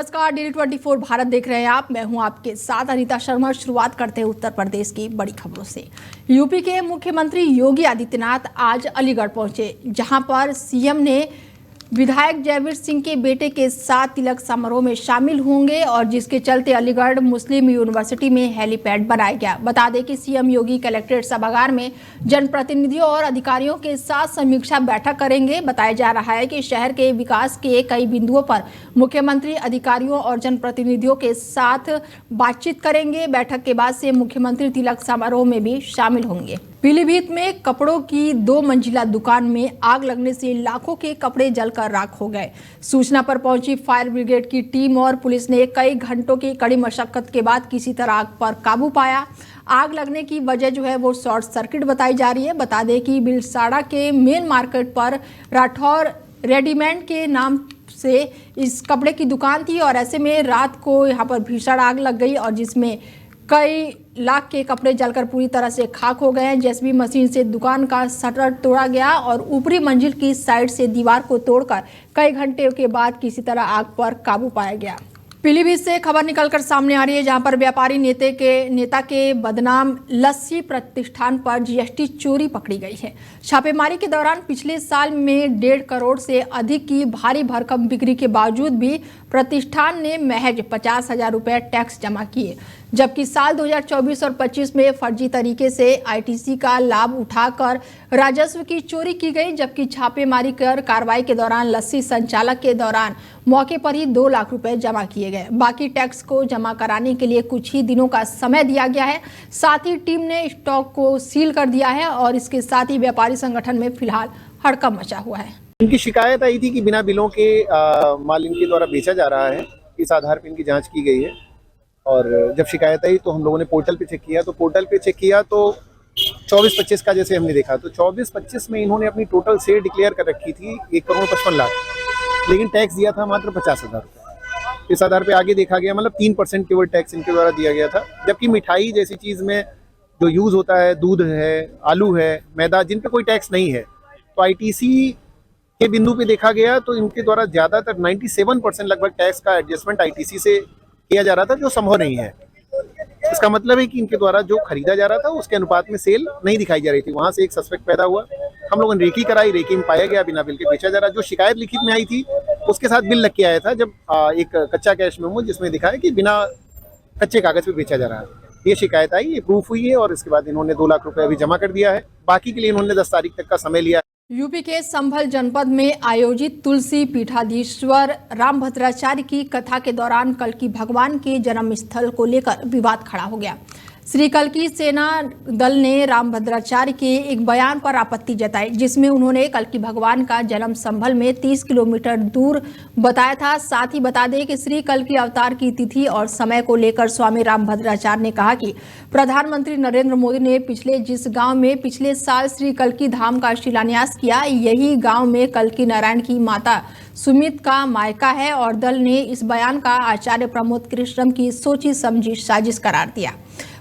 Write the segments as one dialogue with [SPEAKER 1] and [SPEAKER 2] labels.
[SPEAKER 1] नमस्कार, DD24 भारत देख रहे हैं आप। मैं हूं आपके साथ अनीता शर्मा। शुरुआत करते हैं उत्तर प्रदेश की बड़ी खबरों से। यूपी के मुख्यमंत्री योगी आदित्यनाथ आज अलीगढ़ पहुंचे, जहां पर सीएम ने विधायक जयवीर सिंह के बेटे के साथ तिलक समारोह में शामिल होंगे और जिसके चलते अलीगढ़ मुस्लिम यूनिवर्सिटी में हेलीपैड बनाया गया। बता दें कि सीएम योगी कलेक्ट्रेट सभागार में जनप्रतिनिधियों और अधिकारियों के साथ समीक्षा बैठक करेंगे। बताया जा रहा है कि शहर के विकास के कई बिंदुओं पर मुख्यमंत्री अधिकारियों और जनप्रतिनिधियों के साथ बातचीत करेंगे। बैठक के बाद से मुख्यमंत्री तिलक समारोह में भी शामिल होंगे। पीलीभीत में कपड़ों की 2 मंजिला दुकान में आग लगने से लाखों के कपड़े जलकर राख हो गए। सूचना पर पहुंची फायर ब्रिगेड की टीम और पुलिस ने कई घंटों की कड़ी मशक्कत के बाद किसी तरह आग पर काबू पाया। आग लगने की वजह जो है वो शॉर्ट सर्किट बताई जा रही है। बता दें कि बिलसाड़ा के मेन मार्केट पर राठौर रेडीमेड के नाम से इस कपड़े की दुकान थी और ऐसे में रात को यहाँ पर भीषण आग लग गई और जिसमें कई लाख के कपड़े जलकर पूरी तरह से खाक हो गए हैं। जेसीबी मशीन से दुकान का शटर तोड़ा गया और ऊपरी मंजिल की साइड से दीवार को तोड़कर कई घंटे के बाद किसी तरह आग पर काबू पाया गया। पीलीभीत से खबर निकलकर सामने आ रही है, जहां पर व्यापारी नेता के बदनाम लस्सी प्रतिष्ठान पर जीएसटी चोरी पकड़ी गई है। छापेमारी के दौरान पिछले साल में 1.5 करोड़ से अधिक की भारी भरकम बिक्री के बावजूद भी प्रतिष्ठान ने महज 50,000 रुपए टैक्स जमा किए, जबकि साल 2024 और 25 में फर्जी तरीके से आईटीसी का लाभ उठाकर राजस्व की चोरी की गई। जबकि छापेमारी कर कार्रवाई के दौरान लस्सी संचालक के दौरान मौके पर ही 2 लाख रुपए जमा किए गए। बाकी टैक्स को जमा कराने के लिए कुछ ही दिनों का समय दिया गया है। साथ ही टीम ने स्टॉक को सील कर दिया है और इसके साथ ही व्यापारी संगठन में फिलहाल हड़कंप मचा हुआ है।
[SPEAKER 2] इनकी शिकायत आई थी कि बिना बिलों के माल इनके द्वारा बेचा जा रहा है। इस आधार पर इनकी जांच की गई है और जब शिकायत आई तो हम लोगों ने पोर्टल पे चेक किया तो 24-25 का जैसे हमने देखा तो 24-25 में इन्होंने अपनी टोटल सेल डिक्लेयर कर रखी थी 1 करोड़ 55 लाख, लेकिन टैक्स दिया था मात्र 50,000 रुपये। इस आधार पे आगे देखा गया, मतलब 3% केवल टैक्स इनके द्वारा दिया गया था, जबकि मिठाई जैसी चीज़ में जो यूज़ होता है, दूध है, आलू है, मैदा, जिन पे कोई टैक्स नहीं है, तो आईटीसी के बिंदु पे देखा गया तो इनके द्वारा ज़्यादातर 97% लगभग टैक्स का एडजस्टमेंट आईटीसी से किया जा रहा था, जो संभव नहीं है। इसका मतलब है कि इनके द्वारा जो खरीदा जा रहा था उसके अनुपात में सेल नहीं दिखाई जा रही थी। वहां से एक सस्पेक्ट पैदा हुआ, हम लोगों ने रेकी कराई, रेकी में पाया गया बिना बिल के बेचा जा रहा। जो शिकायत लिखित में आई थी उसके साथ बिल लग के आया था, जब एक कच्चा कैश मेमो जिसमें दिखाया कि बिना कच्चे कागज पे बेचा जा रहा है। ये शिकायत आई, ये प्रूफ हुई है और इसके बाद इन्होंने 2 लाख रुपए अभी जमा कर दिया है। बाकी के लिए इन्होंने 10 तारीख तक का समय लिया।
[SPEAKER 1] यूपी के संभल जनपद में आयोजित तुलसी पीठाधीश्वर रामभद्राचार्य की कथा के दौरान कल्कि भगवान के जन्म स्थल को लेकर विवाद खड़ा हो गया। श्री कल्कि सेना दल ने रामभद्राचार्य के एक बयान पर आपत्ति जताई, जिसमें उन्होंने कल्कि भगवान का जन्म संभल में 30 किलोमीटर दूर बताया था। साथ ही बता दें कि श्री कल्कि अवतार की तिथि और समय को लेकर स्वामी रामभद्राचार्य ने कहा कि प्रधानमंत्री नरेंद्र मोदी ने जिस गांव में पिछले साल श्री कल्कि धाम का शिलान्यास किया, यही गांव में कल्कि नारायण की माता सुमित का मायका है और दल ने इस बयान का आचार्य प्रमोद कृष्णम की सोची समझी साजिश करार दिया।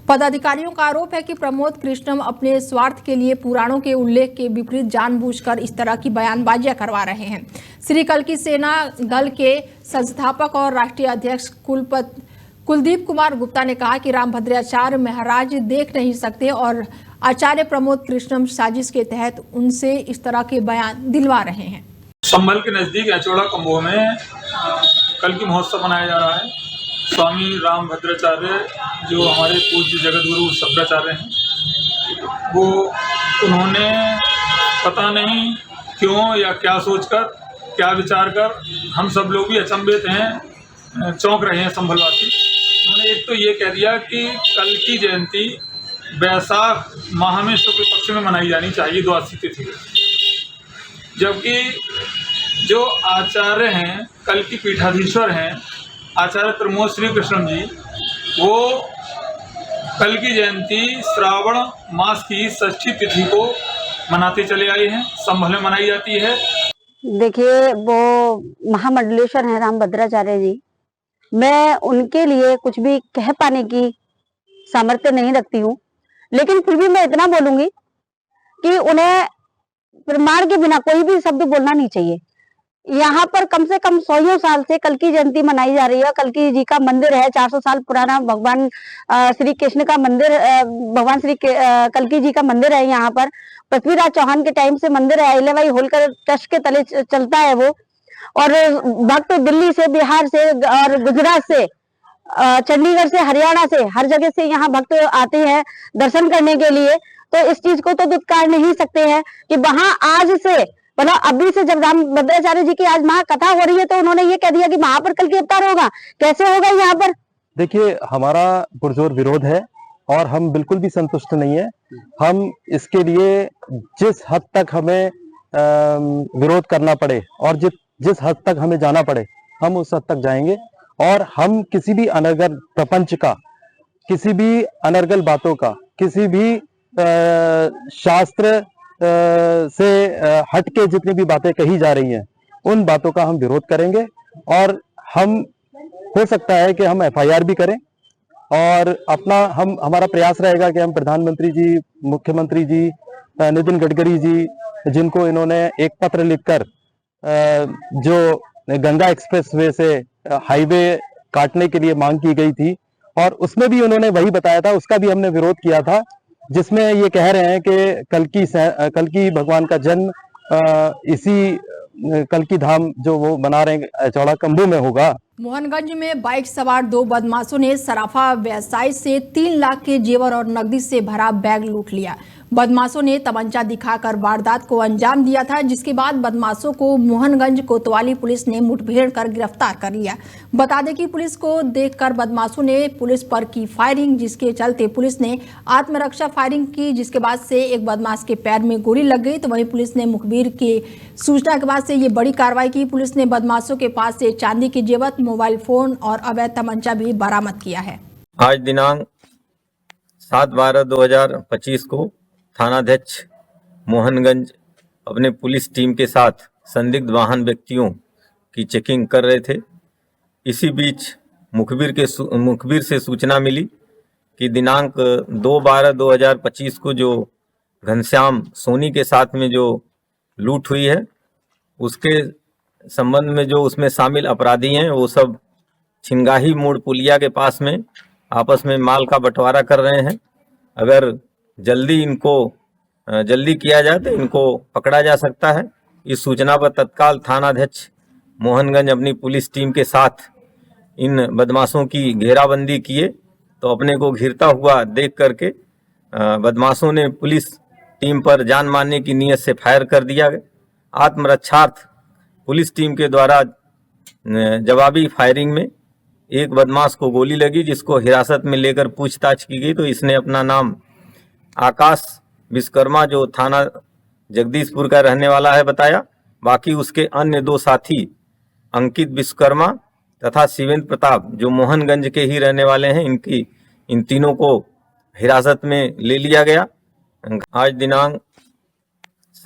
[SPEAKER 1] पदाधिकारियों का आरोप है कि प्रमोद कृष्णम अपने स्वार्थ के लिए पुराणों के उल्लेख के विपरीत जानबूझकर इस तरह की बयानबाजियां करवा रहे हैं। श्री कल्कि सेना दल के संस्थापक और राष्ट्रीय अध्यक्ष कुलदीप कुमार गुप्ता ने कहा कि रामभद्राचार्य महाराज देख नहीं सकते और आचार्य प्रमोद कृष्णम साजिश के तहत उनसे इस तरह के बयान दिलवा रहे हैं।
[SPEAKER 3] संभल के नजदीक एचोड़ा कंबो में कल्कि महोत्सव मनाया जा रहा है। स्वामी रामभद्राचार्य जो हमारे पूज्य जगतगुरु शब्दाचार्य हैं, वो उन्होंने पता नहीं क्यों या क्या सोचकर, क्या विचार कर, हम सब लोग भी अचंभित हैं, चौंक रहे हैं संभलवासी। उन्होंने एक तो ये कह दिया कि कल की जयंती वैशाख माह में शुक्ल पक्ष में मनाई जानी चाहिए, द्वादशी तिथि, जबकि जो आचार्य हैं, कल की पीठाधीश्वर हैं आचार्य प्रमोद श्री कृष्ण जी, वो कल की जयंती श्रावण मास की षष्ठी तिथि को मनाते चले आए हैं। संभल में मनाई जाती है।
[SPEAKER 4] देखिए, वो महामंडलेश्वर हैं रामभद्राचार्य जी, मैं उनके लिए कुछ भी कह पाने की सामर्थ्य नहीं रखती हूँ, लेकिन फिर भी मैं इतना बोलूंगी कि उन्हें प्रमाण के बिना कोई भी शब्द बोलना नहीं चाहिए। यहाँ पर कम से कम 100 साल से कल्की जयंती मनाई जा रही है। कल्की जी का मंदिर है, 400 साल पुराना भगवान श्री कृष्ण का मंदिर, भगवान श्री कल्की जी का मंदिर है। यहाँ पर पृथ्वीराज चौहान के टाइम से मंदिर है, अहिल्याबाई होलकर ट्रस्ट के तले चलता है वो। और भक्त दिल्ली से, बिहार से और गुजरात से, चंडीगढ़ से, हरियाणा से, हर जगह से यहाँ भक्त आते हैं दर्शन करने के लिए। तो इस चीज को तो दुत्कार नहीं सकते हैं कि वहां आज से, मतलब अभी से, जब राम भद्राचार्य जी की आज महाकथा हो रही है तो उन्होंने ये कह दिया कि वहां पर कल की अवतार होगा। कैसे होगा यहाँ पर?
[SPEAKER 5] देखिए, हमारा पुरजोर विरोध है और हम बिल्कुल भी संतुष्ट नहीं है। हम इसके लिए जिस हद तक हमें विरोध करना पड़े और जिस हद तक हमें जाना पड़े, हम उस हद तक जाएंगे। और हम किसी भी अनर्गल प्रपंच का, किसी भी अनर्गल बातों का, किसी भी शास्त्र से हटके जितनी भी बातें कही जा रही हैं, उन बातों का हम विरोध करेंगे। और हम, हो सकता है कि हम FIR भी करें और हमारा प्रयास रहेगा कि हम प्रधानमंत्री जी, मुख्यमंत्री जी, नितिन गडकरी जी, जिनको इन्होंने एक पत्र लिखकर जो गंगा एक्सप्रेसवे से हाईवे काटने के लिए मांग की गई थी, और उसमें भी उन्होंने वही बताया था, उसका भी हमने विरोध किया था, जिसमें ये कह रहे हैं कि कल्की भगवान का जन्म इसी कल्की धाम जो वो बना रहे हैं चौड़ा कम्बू में होगा।
[SPEAKER 1] मोहनगंज में बाइक सवार 2 बदमाशों ने सराफा व्यवसायी से 3 लाख के जेवर और नकदी से भरा बैग लूट लिया। बदमाशों ने तमंचा दिखाकर वारदात को अंजाम दिया था, जिसके बाद बदमाशों को मोहनगंज कोतवाली पुलिस ने मुठभेड़ कर गिरफ्तार कर लिया। बता दें कि पुलिस को देखकर बदमाशों ने पुलिस पर की फायरिंग, जिसके चलते पुलिस ने आत्मरक्षा फायरिंग की, जिसके बाद से एक बदमाश के पैर में गोली लग गई। तो वहीं पुलिस ने मुखबिर की सूचना के बाद से ये बड़ी कार्रवाई की। पुलिस ने बदमाशों के पास से चांदी के जेवर, मोबाइल फोन और अवैध तमंचा भी बरामद किया है।
[SPEAKER 6] आज दिनांक 7/12/2025 को थानाध्यक्ष मोहनगंज अपने पुलिस टीम के साथ संदिग्ध वाहन व्यक्तियों की चेकिंग कर रहे थे। इसी बीच मुखबिर से सूचना मिली कि दिनांक 2/12/2025 को जो घनश्याम सोनी के साथ में जो लूट हुई है, उसके संबंध में जो उसमें शामिल अपराधी हैं, वो सब छिंगाही मोड़ पुलिया के पास में आपस में माल का बंटवारा कर रहे हैं। अगर जल्दी किया जाए तो इनको पकड़ा जा सकता है। इस सूचना पर तत्काल थानाध्यक्ष मोहनगंज अपनी पुलिस टीम के साथ इन बदमाशों की घेराबंदी किए, तो अपने को घिरता हुआ देख करके बदमाशों ने पुलिस टीम पर जान मारने की नीयत से फायर कर दिया। आत्मरक्षार्थ पुलिस टीम के द्वारा जवाबी फायरिंग में एक बदमाश को गोली लगी, जिसको हिरासत में लेकर पूछताछ की गई तो इसने अपना नाम आकाश विश्वकर्मा, जो थाना जगदीशपुर का रहने वाला है, बताया। बाकी उसके अन्य 2 साथी अंकित विश्वकर्मा तथा शिवेंद्र प्रताप, जो मोहनगंज के ही रहने वाले हैं, इन तीनों को हिरासत में ले लिया गया। आज दिनांक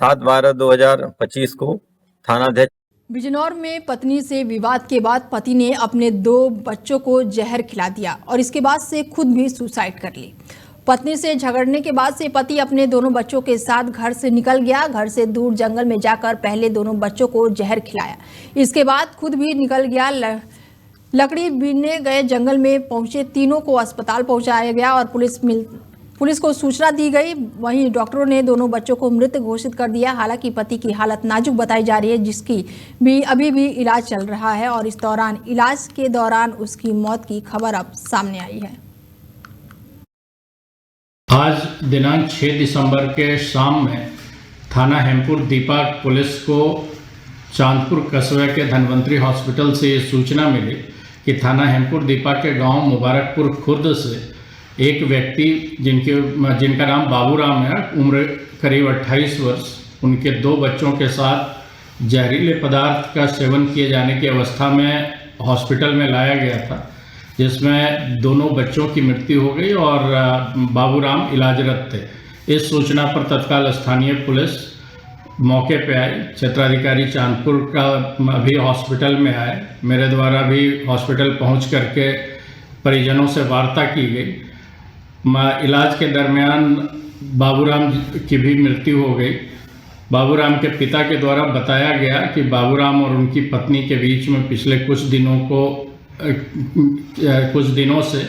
[SPEAKER 6] 7/12/2025 को थानाध्यक्ष
[SPEAKER 1] बिजनौर में पत्नी से विवाद के बाद पति ने अपने 2 बच्चों को जहर खिला दिया और इसके बाद से खुद भी सुसाइड कर ली। पत्नी से झगड़ने के बाद से पति अपने दोनों बच्चों के साथ घर से निकल गया। घर से दूर जंगल में जाकर पहले दोनों बच्चों को जहर खिलाया, इसके बाद खुद भी निकल गया। लकड़ी बीनने गए जंगल में पहुंचे तीनों को अस्पताल पहुंचाया गया और पुलिस को सूचना दी गई। वहीं डॉक्टरों ने दोनों बच्चों को मृत घोषित कर दिया। हालांकि पति की हालत नाजुक बताई जा रही है, जिसकी भी अभी भी इलाज चल रहा है और इस दौरान इलाज के दौरान उसकी मौत की खबर अब सामने आई है।
[SPEAKER 7] आज दिनांक 6 दिसंबर के शाम में थाना हेमपुर दीपा पुलिस को चांदपुर कस्बे के धनवंतरी हॉस्पिटल से ये सूचना मिली कि थाना हेमपुर दीपा के गांव मुबारकपुर खुर्द से एक व्यक्ति जिनका नाम बाबूराम है, उम्र करीब 28 वर्ष, उनके 2 बच्चों के साथ जहरीले पदार्थ का सेवन किए जाने की अवस्था में हॉस्पिटल में लाया गया था, जिसमें दोनों बच्चों की मृत्यु हो गई और बाबूराम इलाजरत थे। इस सूचना पर तत्काल स्थानीय पुलिस मौके पे आई। क्षेत्राधिकारी चांदपुर का अभी हॉस्पिटल में आए। मेरे द्वारा भी हॉस्पिटल पहुंच करके परिजनों से वार्ता की गई। इलाज के दरमियान बाबूराम की भी मृत्यु हो गई बाबूराम के पिता के द्वारा बताया गया कि बाबूराम और उनकी पत्नी के बीच में पिछले कुछ दिनों से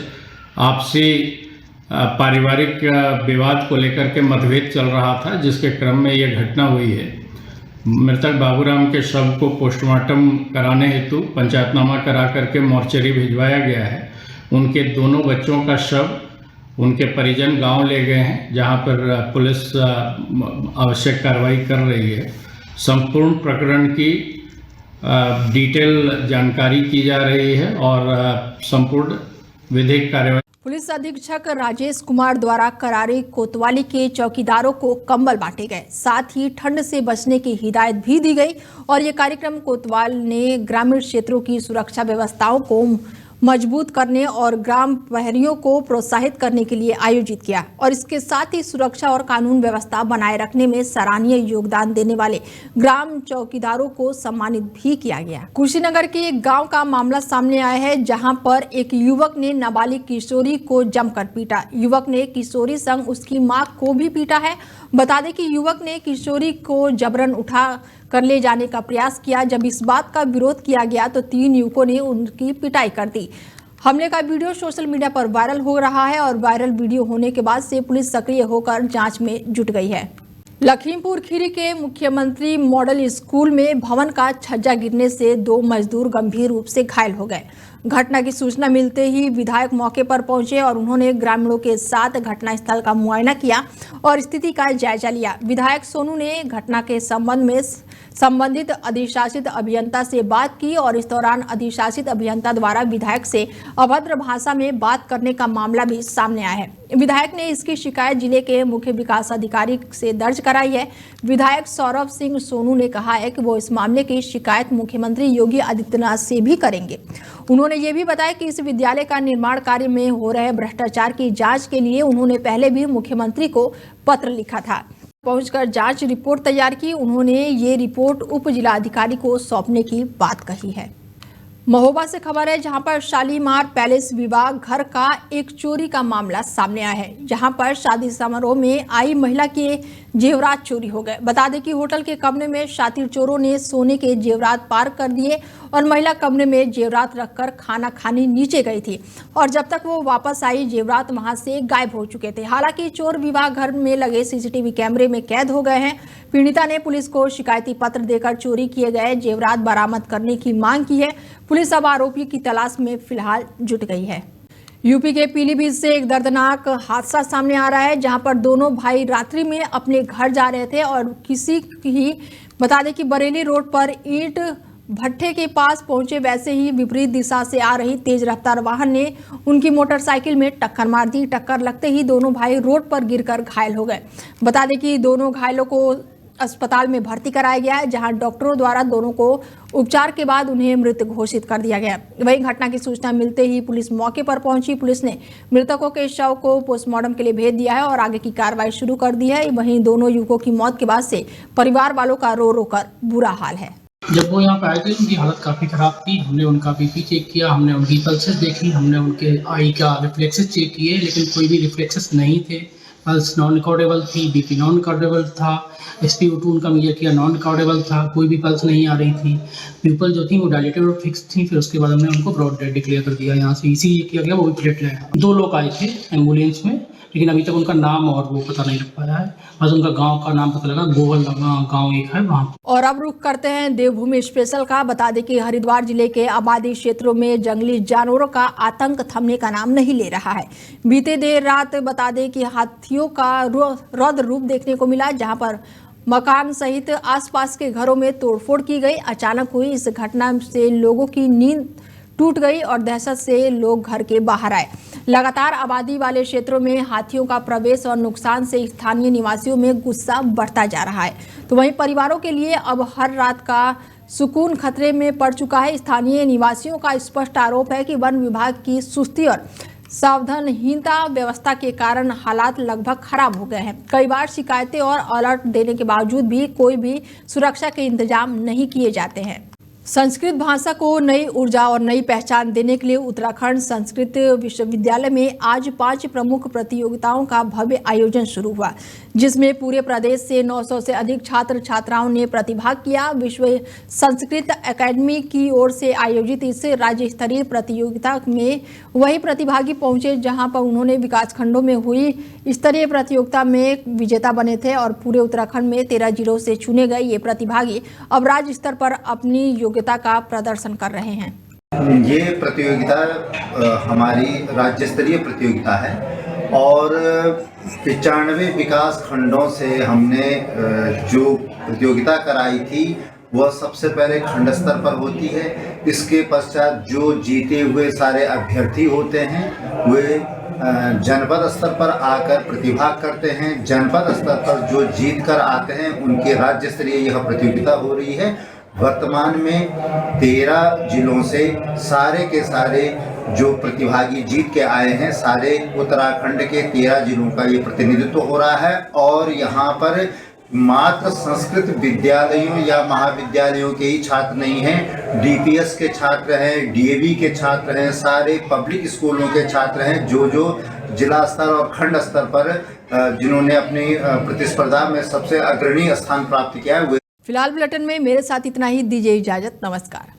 [SPEAKER 7] आपसी पारिवारिक विवाद को लेकर के मतभेद चल रहा था, जिसके क्रम में यह घटना हुई है। मृतक बाबूराम के शव को पोस्टमार्टम कराने हेतु पंचायतनामा करा करके मोर्चरी भिजवाया गया है। उनके दोनों बच्चों का शव उनके परिजन गांव ले गए हैं, जहां पर पुलिस आवश्यक कार्रवाई कर रही है। संपूर्ण प्रकरण की डिटेल जानकारी की जा रही है और संपूर्ण विधिक कार्रवाई।
[SPEAKER 1] पुलिस अधीक्षक राजेश कुमार द्वारा करारी कोतवाली के चौकीदारों को कंबल बांटे गए, साथ ही ठंड से बचने की हिदायत भी दी गई। और ये कार्यक्रम कोतवाल ने ग्रामीण क्षेत्रों की सुरक्षा व्यवस्थाओं को मजबूत करने और ग्राम प्रहरियों को प्रोत्साहित करने के लिए आयोजित किया। और इसके साथ ही सुरक्षा और कानून व्यवस्था बनाए रखने में सराहनीय योगदान देने वाले ग्राम चौकीदारों को सम्मानित भी किया गया। कुशीनगर के एक गांव का मामला सामने आया है, जहां पर एक युवक ने नाबालिग किशोरी को जमकर पीटा। युवक ने किशोरी संग उसकी मां को भी पीटा है। बता दें कि युवक ने किशोरी को जबरन उठा कर ले जाने का प्रयास किया। जब इस बात का विरोध किया गया तो 3 युवकों ने उनकी पिटाई कर दी। हमले का वीडियो सोशल मीडिया पर वायरल हो रहा है और वायरल वीडियो होने के बाद से पुलिस सक्रिय होकर जांच में जुट गई है। लखीमपुर खीरी के मुख्यमंत्री मॉडल स्कूल में भवन का छज्जा गिरने से 2 मजदूर गंभीर रूप से घायल हो गए। घटना की सूचना मिलते ही विधायक मौके पर पहुंचे और उन्होंने ग्रामीणों के साथ घटनास्थल का मुआयना किया और स्थिति का जायजा लिया। विधायक सोनू ने घटना के संबंध में संबंधित अधिशासित अभियंता से बात की और इस दौरान अधिशासित अभियंता द्वारा विधायक से अभद्र भाषा में बात करने का मामला भी सामने आया है। विधायक ने इसकी शिकायत जिले के मुख्य विकास अधिकारी से दर्ज कराई है। विधायक सौरभ सिंह सोनू ने कहा है कि वो इस मामले की शिकायत मुख्यमंत्री योगी आदित्यनाथ से भी करेंगे। उन्होंने ये भी बताया कि इस विद्यालय का निर्माण कार्य में हो रहे भ्रष्टाचार की जांच के लिए उन्होंने पहले भी मुख्यमंत्री को पत्र लिखा था। पहुंचकर जांच रिपोर्ट तैयार की। उन्होंने ये रिपोर्ट उप जिलाधिकारी को सौंपने की बात कही है। महोबा से खबर है, जहां पर शालीमार पैलेस विवाह घर का एक चोरी का मामला सामने आया है, जहां पर शादी समारोह में आई महिला के जेवरात चोरी हो गए। बता दें कि होटल के कमरे में शातिर चोरों ने सोने के जेवरात पार कर दिए और महिला कमरे में जेवरात रखकर खाना खाने नीचे गई थी और जब तक वो वापस आई जेवरात वहां से गायब हो चुके थे। हालांकि चोर विवाह घर में लगे सीसीटीवी कैमरे में कैद हो गए हैं। पीड़िता ने पुलिस को शिकायती पत्र देकर चोरी किए गए जेवरात बरामद करने की मांग की है। पुलिस अब आरोपी की तलाश में फिलहाल जुट गई है। यूपी के पीलीभीत से एक दर्दनाक हादसा सामने आ रहा है, जहां पर दोनों भाई रात्रि में अपने घर जा रहे थे और किसी की बता दें कि बरेली रोड पर ईंट भट्ठे के पास पहुंचे, वैसे ही विपरीत दिशा से आ रही तेज रफ्तार वाहन ने उनकी मोटरसाइकिल में टक्कर मार दी। टक्कर लगते ही दोनों भाई रोड पर गिरकर घायल हो गए। बता दें कि दोनों घायलों को अस्पताल में भर्ती कराया गया है, जहां डॉक्टरों द्वारा दोनों को उपचार के बाद उन्हें मृत घोषित कर दिया गया। वहीं घटना की सूचना मिलते ही पुलिस मौके पर पहुंची। पुलिस ने मृतकों के शव को पोस्टमार्टम के लिए भेज दिया है और आगे की कार्रवाई शुरू कर दी है। वहीं दोनों युवकों की मौत के बाद से परिवार वालों का रो रो कर बुरा हाल है।
[SPEAKER 8] जब वो यहाँ पे आए थे उनकी हालत काफ़ी ख़राब थी। हमने उनका बीपी चेक किया, हमने उनकी पल्सेस देखी, हमने उनके आई का रिफ्लेक्सेस चेक किए, लेकिन कोई भी रिफ्लेक्सेस नहीं थे। पल्स नॉन रिकॉर्डेबल थी, बीपी नॉन रिकॉर्डेबल था, SpO2 उनका मेजर किया नॉन रिकॉर्डेबल था, कोई भी पल्स नहीं आ रही थी। प्यूपल जो थी वो डायलेटेड और फिक्स थी। फिर उसके बाद हमने उनको ब्रॉड डेड डिक्लेयर कर दिया। यहाँ से इसी किया गया, वो भी प्लेटलेट। 2 लोग आए थे एम्बुलेंस में, लेकिन अभी तक उनका नाम और वो पता नहीं लग पाया है। बस उनका गांव का नाम पता लगा, गोवल गांव एक है वहाँ। और
[SPEAKER 1] अब रुख करते हैं देवभूमि स्पेशल का। बता दें कि हरिद्वार जिले के आबादी क्षेत्रों में जंगली जानवरों का आतंक थमने का नाम नहीं ले रहा है। बीते देर रात बता दें कि हाथियों का रौद्र रूप देखने को मिला, जहां पर मकान सहित आसपास के घरों में तोड़फोड़ की गई। अचानक हुई इस घटना से लोगों की नींद टूट गई और दहशत से लोग घर के बाहर आए। लगातार आबादी वाले क्षेत्रों में हाथियों का प्रवेश और नुकसान से स्थानीय निवासियों में गुस्सा बढ़ता जा रहा है। तो वहीं परिवारों के लिए अब हर रात का सुकून खतरे में पड़ चुका है। स्थानीय निवासियों का स्पष्ट आरोप है कि वन विभाग की सुस्ती और सावधानहीनता व्यवस्था के कारण हालात लगभग खराब हो गए हैं। कई बार शिकायतें और अलर्ट देने के बावजूद भी कोई भी सुरक्षा के इंतजाम नहीं किए जाते हैं। संस्कृत भाषा को नई ऊर्जा और नई पहचान देने के लिए उत्तराखंड संस्कृत विश्वविद्यालय में आज 5 प्रमुख प्रतियोगिताओं का भव्य आयोजन शुरू हुआ, जिसमें पूरे प्रदेश से 900 से अधिक छात्र छात्राओं ने प्रतिभाग किया। विश्व संस्कृत एकेडमी की ओर से आयोजित इस राज्य स्तरीय प्रतियोगिता में वही प्रतिभागी पहुंचे जहां पर उन्होंने विकासखंडों में हुई स्तरीय प्रतियोगिता में विजेता बने थे और पूरे उत्तराखंड में 13 जिलों से चुने गए ये प्रतिभागी अब राज्य स्तर पर अपनी योग्यता का प्रदर्शन कर रहे हैं।
[SPEAKER 9] ये प्रतियोगिता हमारी राज्य स्तरीय प्रतियोगिता है और 95 विकास खंडों से हमने जो प्रतियोगिता कराई थी वह सबसे पहले खंड स्तर पर होती है। इसके पश्चात जो जीते हुए सारे अभ्यर्थी होते हैं वे जनपद स्तर पर आकर प्रतिभाग करते हैं। जनपद स्तर पर जो जीत कर आते हैं उनके राज्य स्तरीय यह प्रतियोगिता हो रही है। वर्तमान में 13 जिलों से सारे के सारे जो प्रतिभागी जीत के आए हैं, सारे उत्तराखंड के 13 जिलों का ये प्रतिनिधित्व हो रहा है। और यहाँ पर मात्र संस्कृत विद्यालयों या महाविद्यालयों के ही छात्र नहीं हैं, डीपीएस के छात्र हैं, डीएवी के छात्र हैं, सारे पब्लिक स्कूलों के छात्र हैं जो जिला स्तर और खंड स्तर पर जिन्होंने अपनी प्रतिस्पर्धा में सबसे अग्रणी स्थान प्राप्त किया है।
[SPEAKER 1] फिलहाल बुलेटिन में मेरे साथ इतना ही। दीजिए इजाजत। नमस्कार।